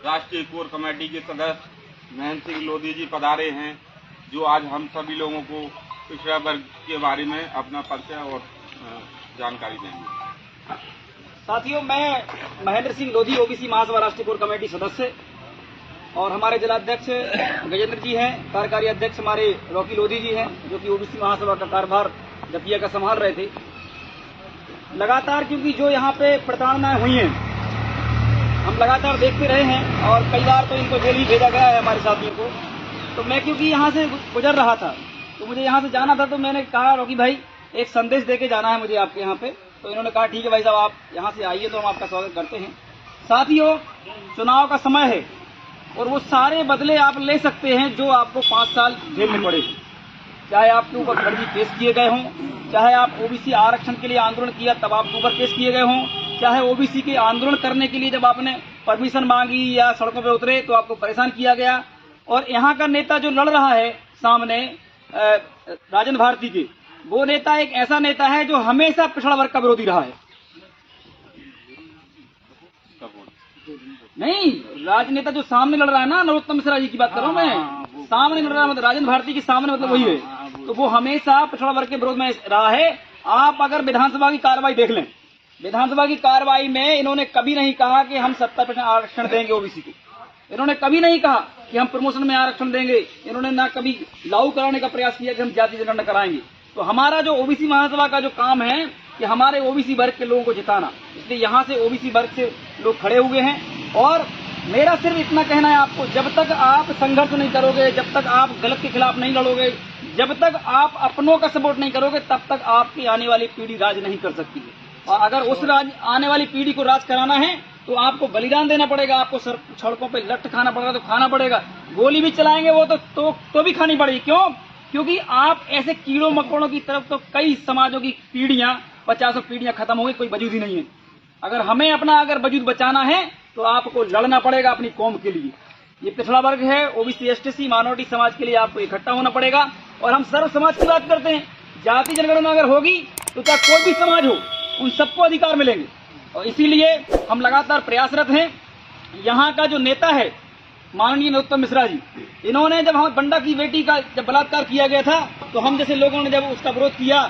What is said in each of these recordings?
राष्ट्रीय core committee के सदस्य महेंद्र सिंह लोधी जी पधारे हैं, जो आज हम सभी लोगों को पिछड़ा वर्ग के बारे में अपना परिचय और जानकारी देंगे। साथियों, मैं महेंद्र सिंह लोधी, ओबीसी महासभा राष्ट्रीय कोर कमेटी सदस्य, और हमारे जिलाध्यक्ष गजेंद्र जी हैं, कार्यकारी अध्यक्ष हमारे रॉकी लोधी जी हैं, जो कि ओबीसी महासभा का कार्यभार दतिया का संभाल रहे थे। लगातार क्योंकि जो यहाँ पे प्रताड़नाएं हुई हैं, हम लगातार देखते रहे हैं और कई बार तो इनको जेल भी भेजा गया है हमारे साथियों को। तो मैं क्योंकि यहाँ से गुजर रहा था, तो मुझे यहाँ से जाना था, तो मैंने कहा रॉकी भाई एक संदेश देके जाना है मुझे आपके यहाँ पे। तो इन्होंने कहा ठीक है भाई साहब, आप यहाँ से आइए, तो हम आपका स्वागत करते हैं। साथियों, चुनाव का समय है और वो सारे बदले आप ले सकते हैं जो आपको 5 साल जेल में पड़े, चाहे आपके ऊपर फर्जी केस किए गए हों, चाहे आप ओबीसी आरक्षण के लिए आंदोलन किया तब आपके ऊपर केस किए गए हों, चाहे ओबीसी के आंदोलन करने के लिए जब आपने परमिशन मांगी या सड़कों पे उतरे तो आपको परेशान किया गया। और यहाँ का नेता जो लड़ रहा है सामने राजन भारती के, वो नेता एक ऐसा नेता है जो हमेशा पिछड़ा वर्ग का विरोधी रहा है। नहीं, राजनेता जो सामने लड़ रहा है ना, नरोत्तम मिश्रा जी की बात कर रहा हूँ मैं, सामने लड़ रहा है, मतलब राजन भारती के सामने, मतलब वही है। तो वो हमेशा पिछड़ा वर्ग के विरोध में रहा है। आप अगर विधानसभा की कार्रवाई देख लें, विधानसभा की कार्रवाई में इन्होंने कभी नहीं कहा कि हम 70% आरक्षण देंगे ओबीसी को, इन्होंने कभी नहीं कहा कि हम प्रमोशन में आरक्षण देंगे, इन्होंने ना कभी लागू कराने का प्रयास किया कि हम जाति जनगणना कराएंगे। तो हमारा जो ओबीसी महासभा का जो काम है कि हमारे ओबीसी वर्ग के लोगों को जिताना, इसलिए यहाँ से ओबीसी वर्ग से लोग खड़े हुए हैं। और मेरा सिर्फ इतना कहना है आपको, जब तक आप संघर्ष नहीं करोगे, जब तक आप गलत के खिलाफ नहीं लड़ोगे, जब तक आप अपनों का सपोर्ट नहीं करोगे, तब तक आपकी आने वाली पीढ़ी राज नहीं कर सकती है। और अगर उस आने वाली पीढ़ी को राज कराना है तो आपको बलिदान देना पड़ेगा, आपको सड़कों पे लट खाना पड़ेगा तो खाना पड़ेगा, गोली भी चलाएंगे वो तो भी खानी पड़ेगी। क्यों? क्योंकि आप ऐसे कीड़ों मकोड़ों की तरफ तो कई समाजों की पीढ़ियां, 50 पीढ़ियां खत्म हो गई, कोई वजूद ही नहीं है। अगर हमें अपना वजूद बचाना है तो आपको लड़ना पड़ेगा अपनी कौम के लिए। ये पिछड़ा वर्ग है, ओबीसी एसटी माइनॉरिटी समाज के लिए आपको इकट्ठा होना पड़ेगा। और हम सर्व समाज की बात करते हैं, जाति जनगणना अगर होगी तो चाहे कोई भी समाज हो, उन सबको अधिकार मिलेंगे। और इसीलिए हम लगातार प्रयासरत हैं। यहाँ का जो नेता है माननीय नरोत्तम मिश्रा जी, इन्होंने जब हम बंडा की बेटी का जब बलात्कार किया गया था, तो हम जैसे लोगों ने जब उसका विरोध किया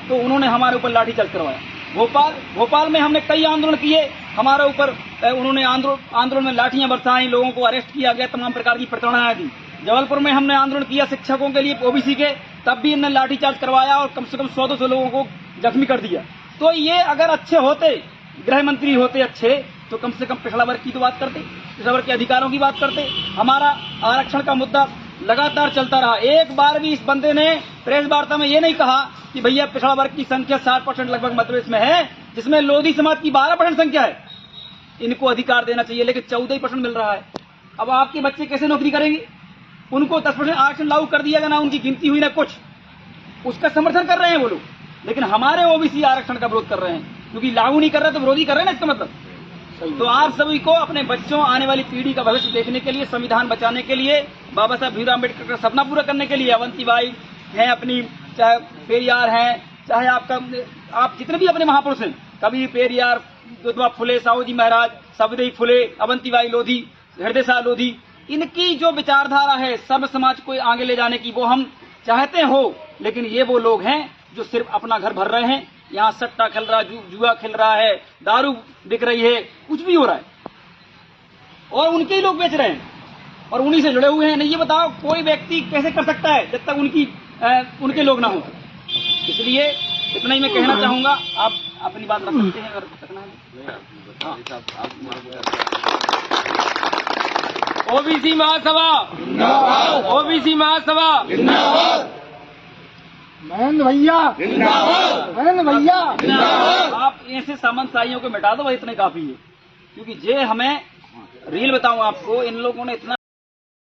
तो उन्होंने हमारे ऊपर लाठीचार्ज करवाया। भोपाल में हमने कई आंदोलन किए, हमारे ऊपर उन्होंने आंदोलन में लाठियां बरसाई, लोगों को अरेस्ट किया गया, तमाम प्रकार की प्रताड़नाएं दी। जबलपुर में हमने आंदोलन किया शिक्षकों के लिए ओबीसी के, तब भी इन्होंने लाठीचार्ज करवाया और कम से कम 100-200 लोगों को जख्मी कर दिया। तो ये अगर अच्छे होते, गृह मंत्री होते अच्छे, तो कम से कम पिछड़ा वर्ग की तो बात करते, पिछड़ा वर्ग के अधिकारों की बात करते। हमारा आरक्षण का मुद्दा लगातार चलता रहा। एक बार भी इस बंदे ने प्रेस वार्ता में ये नहीं कहा कि भैया पिछड़ा वर्ग की संख्या 60% लगभग मध्य प्रदेश में है, जिसमें लोधी समाज की 12% संख्या है, इनको अधिकार देना चाहिए, लेकिन 14% मिल रहा है। अब आपके बच्चे कैसे नौकरी करेंगे? उनको 10% आरक्षण लागू कर दिया गया, ना उनकी गिनती हुई ना कुछ, उसका समर्थन कर रहे हैं वो लोग, लेकिन हमारे ओबीसी आरक्षण का विरोध कर रहे हैं, क्योंकि लागू नहीं कर रहे तो विरोधी कर रहे हैं ना, इसका मतलब। तो आप सभी को अपने बच्चों, आने वाली पीढ़ी का भविष्य देखने के लिए, संविधान बचाने के लिए, बाबा साहब भीमराव अम्बेडकर का सपना पूरा करने के लिए, अवंतीबाई हैं अपनी, चाहे पेरियार हैं, चाहे आप जितने भी अपने महापुरुष हैं, कबीर, पेरियार, विधवा फुले, साहू जी महाराज, सविदेई फुले, अवंतीबाई लोधी, हृदय शाह लोधी, इनकी जो विचारधारा है सब समाज को आगे ले जाने की, वो हम चाहते हो। लेकिन ये वो लोग हैं जो सिर्फ अपना घर भर रहे हैं। यहाँ सट्टा खेल रहा है, जुआ खेल रहा है, दारू बिक रही है, कुछ भी हो रहा है, और उनके ही लोग बेच रहे हैं और उन्हीं से जुड़े हुए हैं। नहीं, ये बताओ कोई व्यक्ति कैसे कर सकता है जब तक उनके लोग ना हो। इसलिए इतना ही मैं कहना चाहूंगा। आप अपनी बात रख सकते हैं अगर रखना है। ओबीसी महासभा, ओबीसी महासभा, महेंद्र भैया, महेंद्र भैया, आप ऐसे सामंतशाहियों को मिटा दो, वही इतने काफी है। क्योंकि जे हमें रील बताऊं आपको, इन लोगों ने इतना